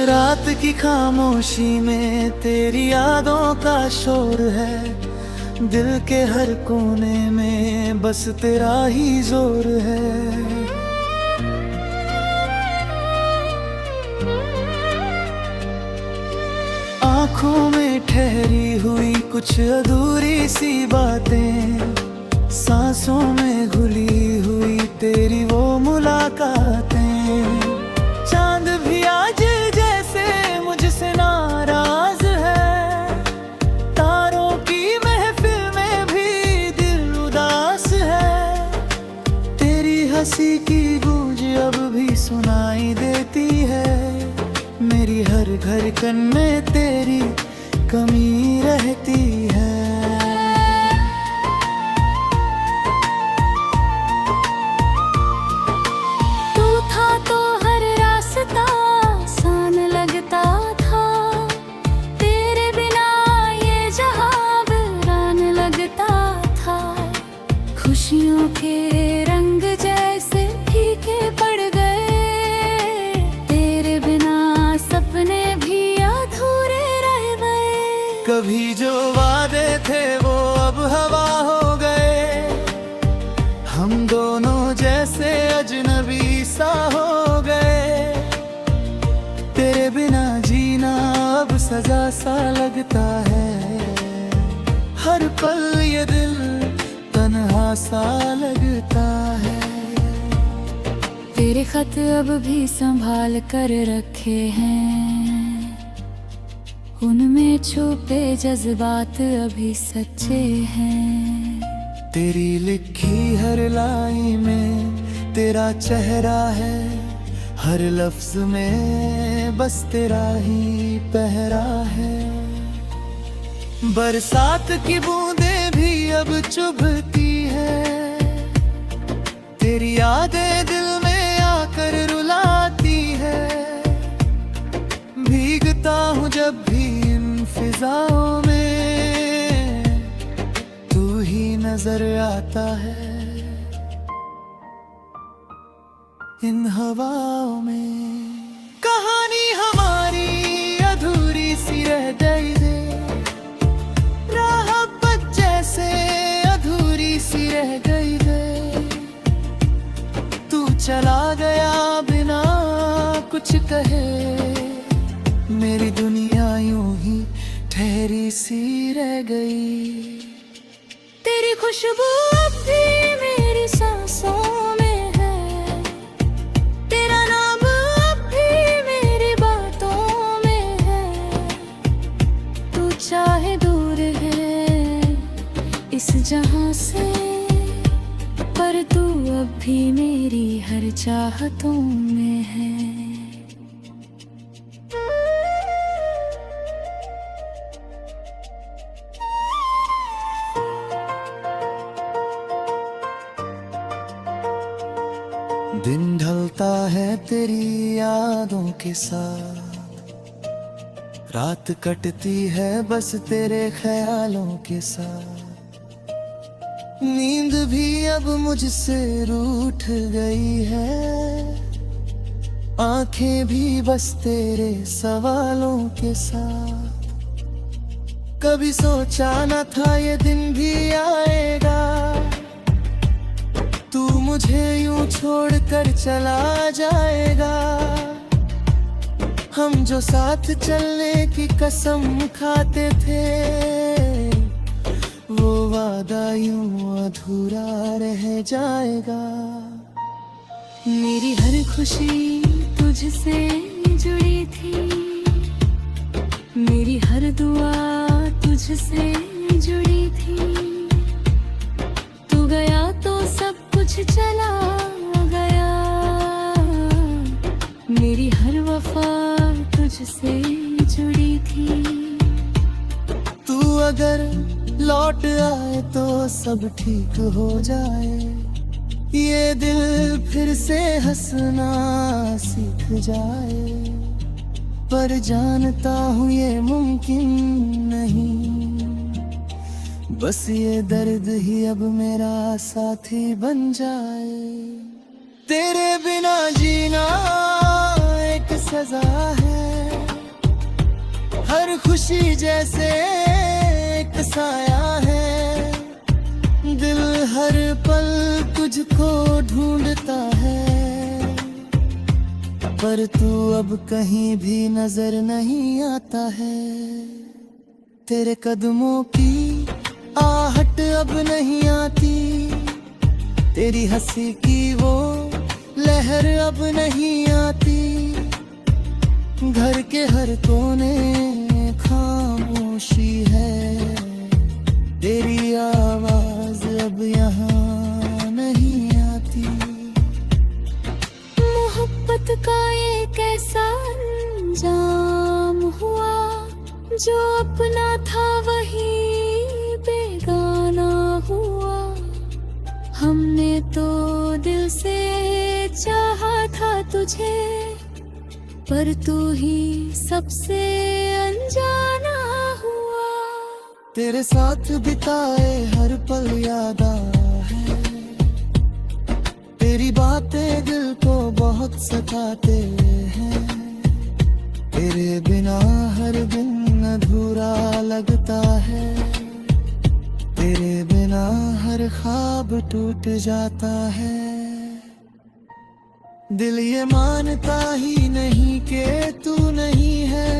रात की खामोशी में तेरी यादों का शोर है। दिल के हर कोने में बस तेरा ही जोर है। आँखों में ठहरी हुई कुछ अधूरी सी बातें, सांसों में घुली हुई तेरी वो मुलाकातें। चांद भी आज जैसे मुझसे नाराज है, तारों की महफिल में भी दिल उदास है। तेरी हंसी की गूंज अब भी सुनाई देती है, मेरी हर धड़कन में तेरी कमी रहती है। तू था तो हर रास्ता आसान लगता था, तेरे बिना ये जहां वीरान लगता था। खुशियों के रंग जैसे फीके पड़ गए, तेरे बिना सपने भी अधूरे रह गए। कभी जो वादे थे वो अब हवा हो गए, हम दोनों जैसे अजनबी सा हो गए। तेरे बिना जीना अब सजा सा लगता है, हर पल ये दिल तन्हा सा लगता है। तेरे खत अब भी संभाल कर रखे हैं, उनमें छुपे जज्बात अभी सच्चे हैं। तेरी लिखी हर लाइन में तेरा चेहरा है, हर लफ्ज में बस तेरा ही पहरा है। बरसात की बूंदें भी अब चुभती है, तेरी यादें दिल में आकर रुलाती है। भीगता हूँ जब भी इन फिजाओं में, तू ही नजर आता है इन हवाओं में। कहानी हमारी अधूरी सी रह गई रे, राहत जैसे अधूरी सी रह गई रे। तू चला गया बिना कुछ कहे, मेरी दुनिया यूं ही ठहरी सी रह गई। तेरी खुशबू अब भी मेरी सांसों में है, तेरा नाम अब भी मेरी बातों में है। तू चाहे दूर है इस जहां से, पर तू अब भी मेरी हर चाहतों में है। दिन ढलता है तेरी यादों के साथ, रात कटती है बस तेरे ख्यालों के साथ। नींद भी अब मुझसे रूठ गई है, आंखें भी बस तेरे सवालों के साथ। कभी सोचा न था ये दिन भी आएगा, तू मुझे यूं छोड़कर चला जाएगा। हम जो साथ चलने की कसम खाते थे, वो वादा यूं अधूरा रह जाएगा। मेरी हर खुशी तुझसे जुड़ी थी, मेरी हर दुआ तुझसे जुड़ी थी। तू गया तो सब कुछ चला गया, मेरी हर वफा तुझसे जुड़ी थी। तू अगर लौट आए तो सब ठीक हो जाए, ये दिल फिर से हंसना सीख जाए। पर जानता हूँ ये मुमकिन नहीं, बस ये दर्द ही अब मेरा साथी बन जाए। तेरे बिना जीना एक सजा है, हर खुशी जैसे एक साया है, दिल हर पल तुझको ढूंढता है, पर तू अब कहीं भी नजर नहीं आता है। तेरे कदमों की आहट अब नहीं आती, तेरी हंसी की वो लहर अब नहीं आती, घर के हर कोने खामोशी है, तेरी आवाज अब यहाँ नहीं आती। मोहब्बत का ये कैसा अंजाम हुआ, जो अपना था वही बेगाना हुआ। हमने तो दिल से चाहा था तुझे, पर तू ही सबसे अनजाना हुआ। तेरे साथ बिताए हर पल याद है, तेरी बातें दिल को बहुत सताते हैं, तेरे बिना हर दिन अधूरा लगता है, तेरे बिना हर ख्वाब टूट जाता है। दिल ये मानता ही नहीं कि तू नहीं है,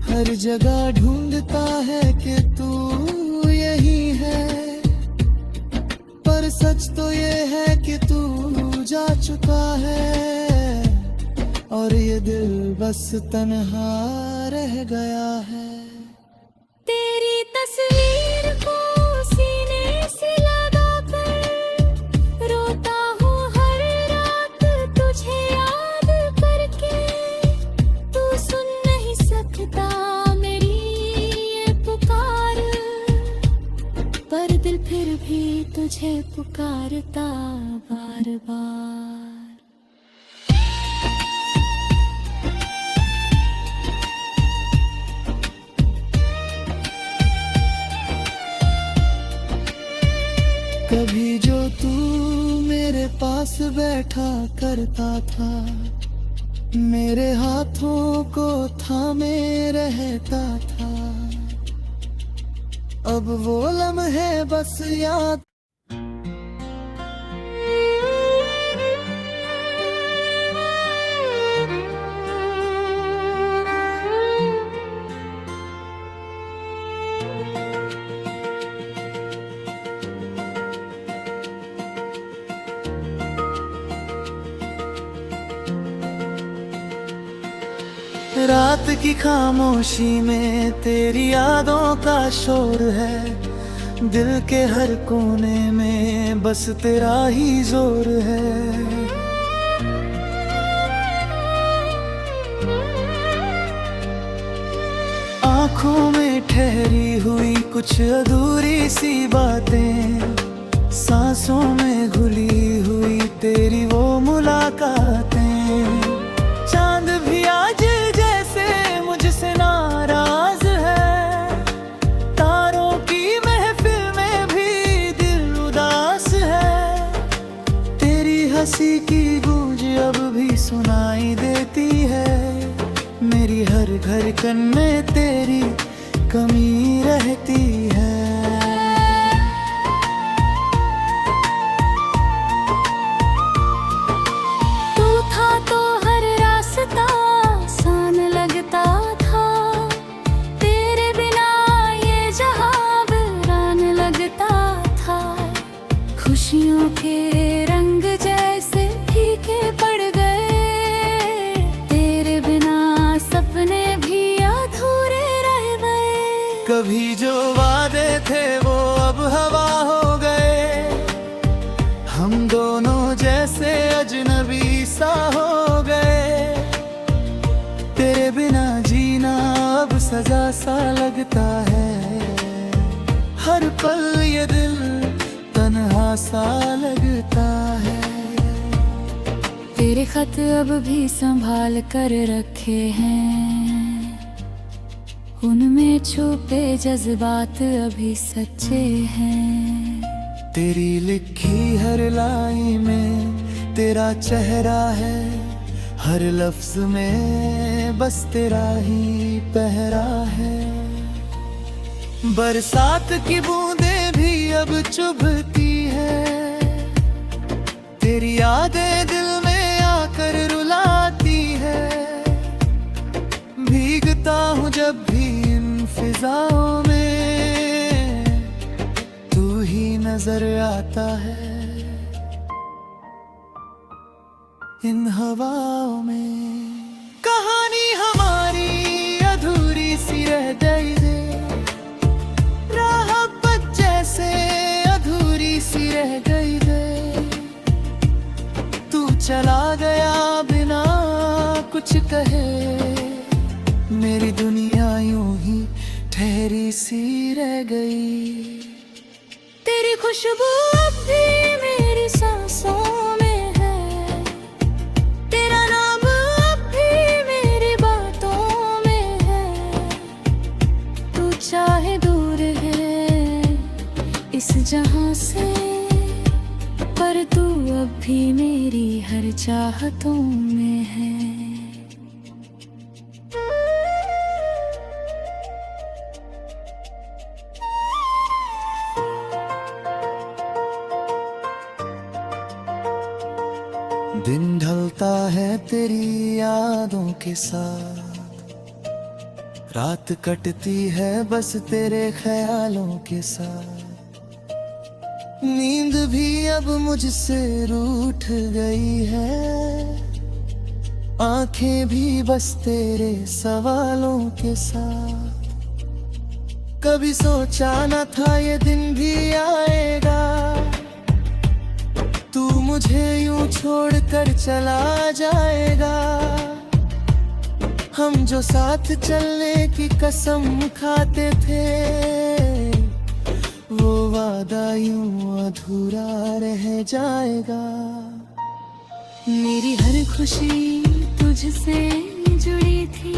हर जगह ढूंढता है कि तू यही है, पर सच तो ये है कि तू जा चुका है, और ये दिल बस तन्हा रह गया है। तेरी तस्वीर को सीने से लगा कर रोता हूँ हर रात तुझे याद करके। तू सुन नहीं सकता मेरी ये पुकार, पर दिल फिर भी तुझे पुकारता बार बार। कभी जो तू मेरे पास बैठा करता था, मेरे हाथों को थामे रहता था, अब वो लम्हे बस याद। रात की खामोशी में तेरी यादों का शोर है, दिल के हर कोने में बस तेरा ही जोर है। आँखों में ठहरी हुई कुछ अधूरी सी बातें, सांसों में घुली हुई तेरी वो मुलाकातें, चांद भी आज मुझसे नाराज है, तारों की महफिल में भी दिल उदास है, तेरी हंसी की गूंज अब भी सुनाई देती है, मेरी हर धड़कन में तेरी कमी रहती है। तू था तो हर रास्ता आसान लगता था, तेरे बिना ये जहां वीरान लगता था, खुशियों के रंग जैसे फीके पड़ गए, तेरे बिना सपने भी अधूरे रह गए। कभी जो वादे थे वो अब हवा हो गए, हम दोनों जैसे अजनबी सा हो गए, तेरे बिना जीना अब सजा सा लगता है, हर पल ये दिल तन्हा सा लगता है। तेरे खत अब भी संभाल कर रखे हैं, उनमें छुपे जज्बात अभी सच्चे हैं। तेरी लिखी हर लाइन में तेरा चेहरा है, हर लफ्ज में में बस तेरा ही पहरा है। बरसात की बूंदें भी अब चुभती है, तेरी यादें दिल में आकर रुलाती है। भीगता हूँ जब भी इन फिजाओं में, तू ही नजर आता है इन हवाओं में। कहानी हमारी अधूरी सी रह गई रे, राहत जैसे अधूरी सी रह गई रे। तू चला गया बिना कुछ कहे, मेरी दुनिया यूं ही ठहरी सी रह गई। तेरी खुशबू अब भी मेरी सांसों में है, तेरा नाम अब भी मेरी बातों में है। तू चाहे दूर है इस जहां से, पर तू अब भी मेरी हर चाहतों में है। दिन ढलता है तेरी यादों के साथ, रात कटती है बस तेरे ख्यालों के साथ। नींद भी अब मुझसे रूठ गई है, आंखें भी बस तेरे सवालों के साथ। कभी सोचा न था ये दिन भी आएगा, तू मुझे यूं छोड़कर चला जाएगा। हम जो साथ चलने की कसम खाते थे, वो वादा यूं अधूरा रह जाएगा। मेरी हर खुशी तुझसे जुड़ी थी,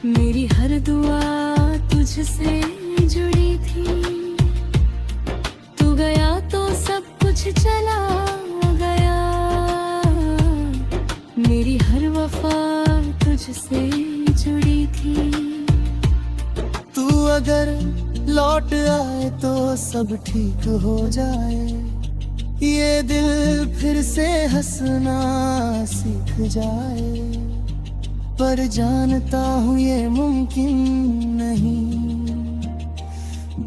मेरी हर दुआ तुझसे जुड़ी थी। तू गया तो सब कुछ चला गया, मेरी हर वफा तुझसे जुड़ी थी। तू अगर लौट आए तो सब ठीक हो जाए, ये दिल फिर से हंसना सीख जाए। पर जानता हूँ ये मुमकिन नहीं,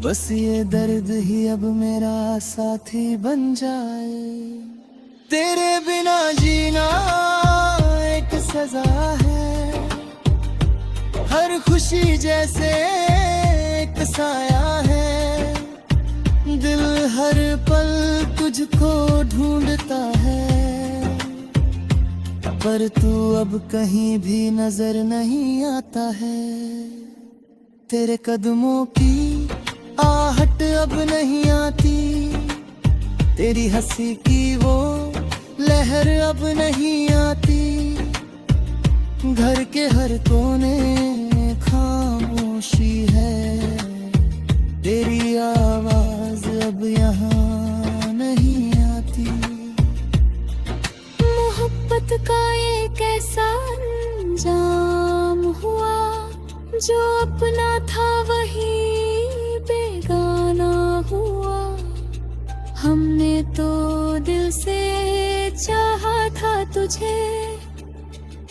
बस ये दर्द ही अब मेरा साथी बन जाए। तेरे बिना जीना एक सजा है, हर खुशी जैसे एक साया है। दिल हर पल तुझको ढूंढता है, पर तू अब कहीं भी नजर नहीं आता है। तेरे कदमों की आहट अब नहीं आती, तेरी हंसी की वो लहर अब नहीं आती। घर के हर कोने खामोशी है, तेरी आवाज अब यहाँ नहीं आती। मोहब्बत का ये कैसा अंजाम हुआ, जो अपना था वही बेगाना हुआ। हमने तो दिल से चाहा था तुझे,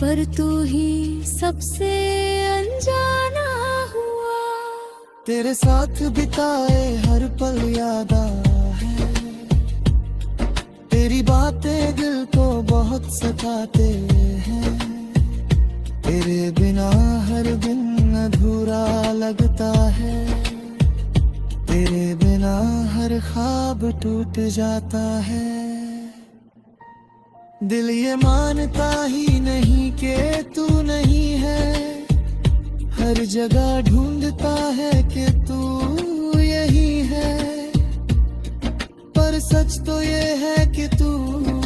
पर तू ही सबसे अनजाना हुआ। तेरे साथ बिताए हर पल याद है, तेरी बातें दिल को बहुत सताते हैं। तेरे बिना हर दिन अधूरा लगता है, तेरे बिना हर ख्वाब टूट जाता है। दिल ये मानता ही नहीं कि तू नहीं है, हर जगह ढूंढता है कि तू यही है। पर सच तो ये है कि तू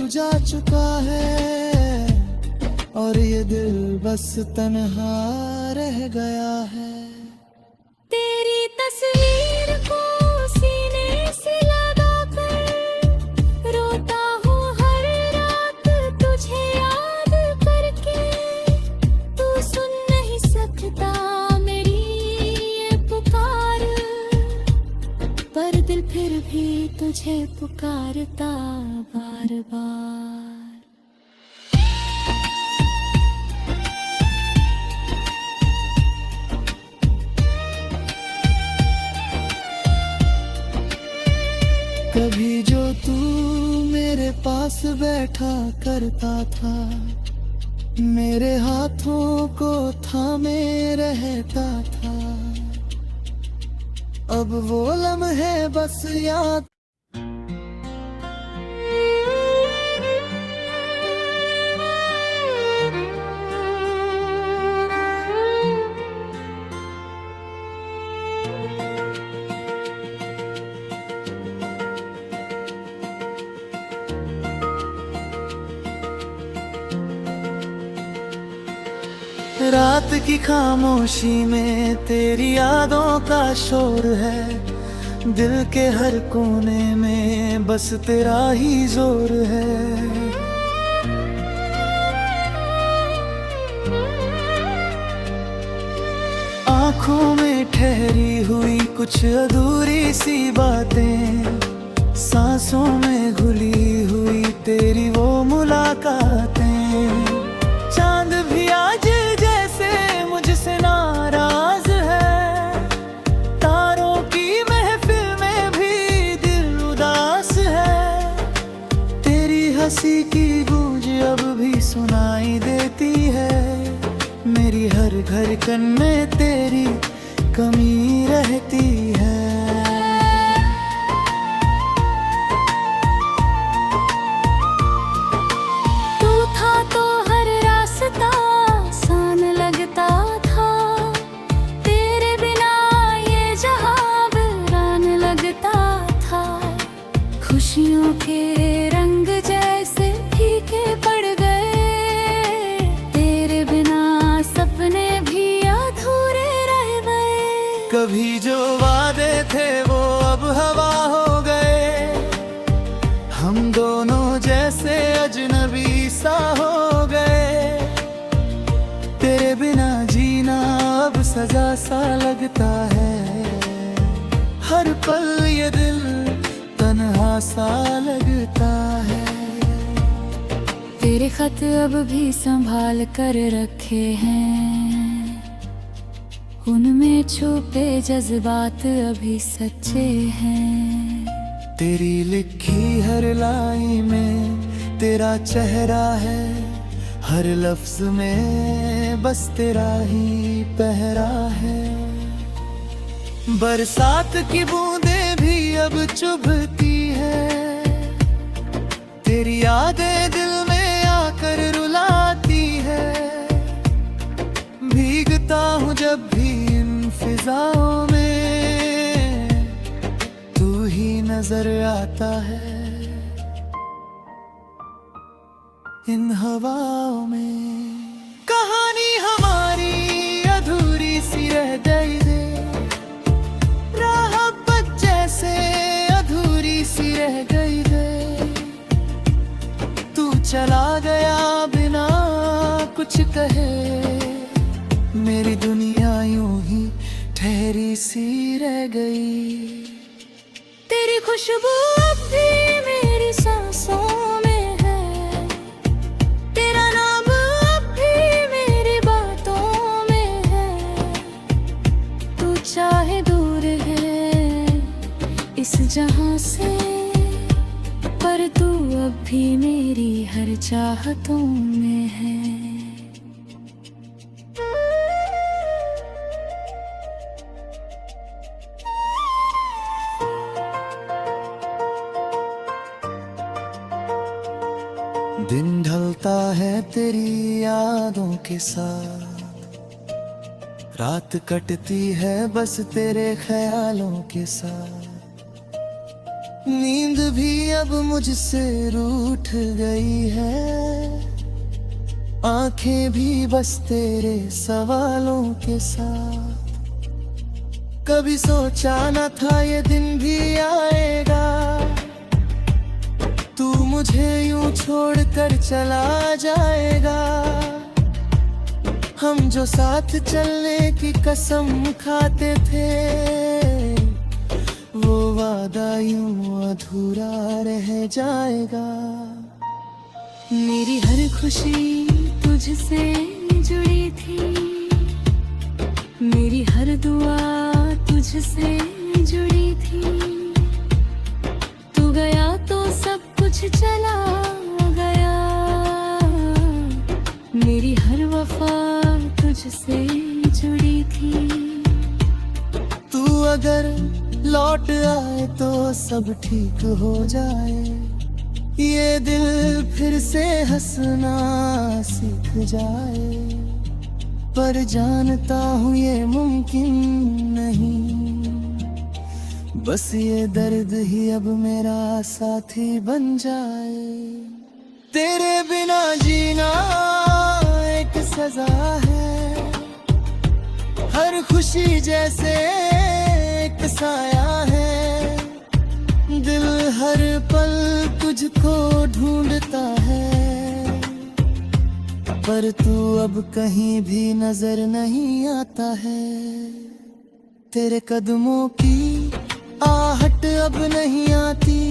जा चुका है, और ये दिल बस तन्हा रह गया है। तेरी तस्वीर को सीने से लगा कर रोता हूँ हर रात तुझे याद करके। फिर भी तुझे पुकारता बार बार। कभी जो तू मेरे पास बैठा करता था, मेरे हाथों को थामे रहता था, अब वो लम्हे बस याद। रात की खामोशी में तेरी यादों का शोर है, दिल के हर कोने में बस तेरा ही जोर है। आंखों में ठहरी हुई कुछ अधूरी सी बातें, सांसों में घुली हुई तेरी वो मुलाकातें। चांद भी आज मुझसे नाराज है, तारों की महफिल में भी दिल उदास है। तेरी हंसी की गूंज अब भी सुनाई देती है, मेरी हर धड़कन में तेरी कमी रहती है। तू था तो हर रास्ता आसान लगता था, तेरे बिना ये जहां वीरान लगता था। खुशियों के रंग जैसे फीके पड़ गए, तेरे बिना सपने भी अधूरे रह गए। कभी जो वादे थे वो अब हवा हो गए, हम दोनों जैसे अजनबी सा हो गए। तेरे बिना जीना अब सजा सा लगता है, हर पल ये दिल तन्हा सा लगता है। तेरे खत अब भी संभाल कर रखे हैं, उनमें छुपे जज्बात अभी सच्चे हैं। तेरी लिखी हर लाइन में तेरा चेहरा है, हर लफ्ज में बस तेरा ही पहरा है। बरसात की बूंदें भी अब चुभती है, तेरी यादें दिल में आकर रुलाती है। भीगता हूँ जब भी इन फिजाओं में, तू ही नजर आता है इन हवाओं में। कहानी हमारी अधूरी सी रह गई रे, राहत जैसे अधूरी सी रह गई रे। तू चला गया बिना कुछ कहे, मेरी दुनिया यूं ही ठहरी सी रह गई। तेरी खुशबू अब भी मेरी सांसों में है, तेरा नाम अब भी मेरी बातों में है। तू चाहे दूर है इस जहां से, पर तू अब भी मेरी हर चाहतों में है। दिन ढलता है तेरी यादों के साथ, रात कटती है बस तेरे ख्यालों के साथ। नींद भी अब मुझसे रूठ गई है, आंखें भी बस तेरे सवालों के साथ। कभी सोचा न था ये दिन भी आएगा, तू मुझे यूं छोड़कर चला जाएगा। हम जो साथ चलने की कसम खाते थे, वो वादा यूं अधूरा रह जाएगा। मेरी हर खुशी तुझसे जुड़ी थी, मेरी हर दुआ तुझसे जुड़ी थी। तू गया तो सब कुछ चला गया, मेरी हर वफा तुझसे जुड़ी थी। तू अगर लौट आए तो सब ठीक हो जाए, ये दिल फिर से हंसना सीख जाए। पर जानता हूँ ये मुमकिन नहीं, बस ये दर्द ही अब मेरा साथी बन जाए। तेरे बिना जीना एक सजा है, हर खुशी जैसे एक साया है। दिल हर पल तुझको ढूंढता है, पर तू अब कहीं भी नजर नहीं आता है। तेरे कदमों की आहट अब नहीं आती,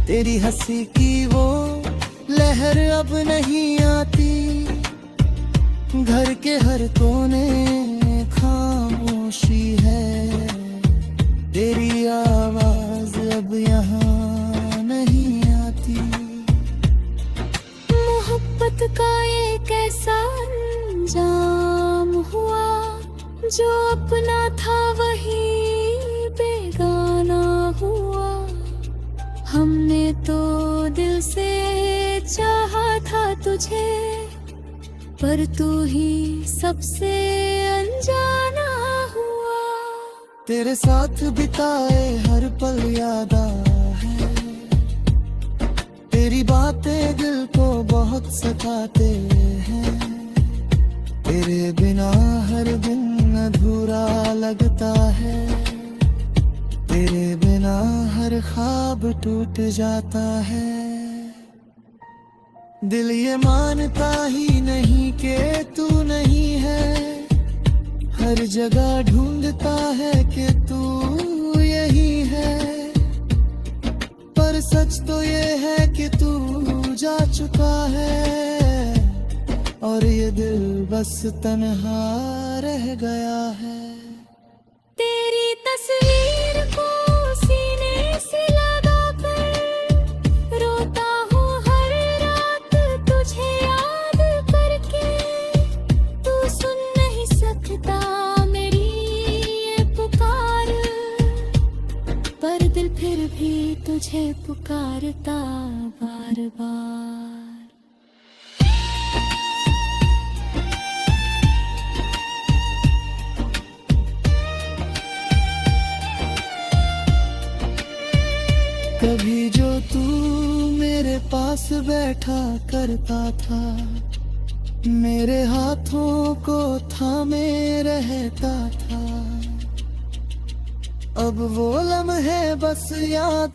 तेरी हंसी की वो लहर अब नहीं आती। घर के हर कोने खामोशी है, तेरी आवाज अब यहाँ नहीं आती। मोहब्बत का ये कैसा अंजाम हुआ, जो अपना था वही बेगाना हुआ। हमने तो दिल से चाहा था तुझे, पर तू ही सबसे अनजाना हुआ। तेरे साथ बिताए हर पल याद है, तेरी बातें दिल को बहुत सताते हैं। तेरे बिना हर दिन अधूरा लगता है, तेरे बिना हर ख्वाब टूट जाता है। दिल ये मानता ही नहीं कि तू नहीं है, हर जगह ढूंढता है कि तू यही है। पर सच तो ये है कि तू जा चुका है, और ये दिल बस तन्हा रह गया है। तेरी तस्वीर को सीने से लगा कर रोता हूँ हर रात तुझे याद करके। तू सुन नहीं सकता मेरी ये पुकार, पर दिल फिर भी तुझे पुकारता बार बार। कभी जो तू मेरे पास बैठा करता था, मेरे हाथों को थामे रहता था। अब वो लम्हे बस याद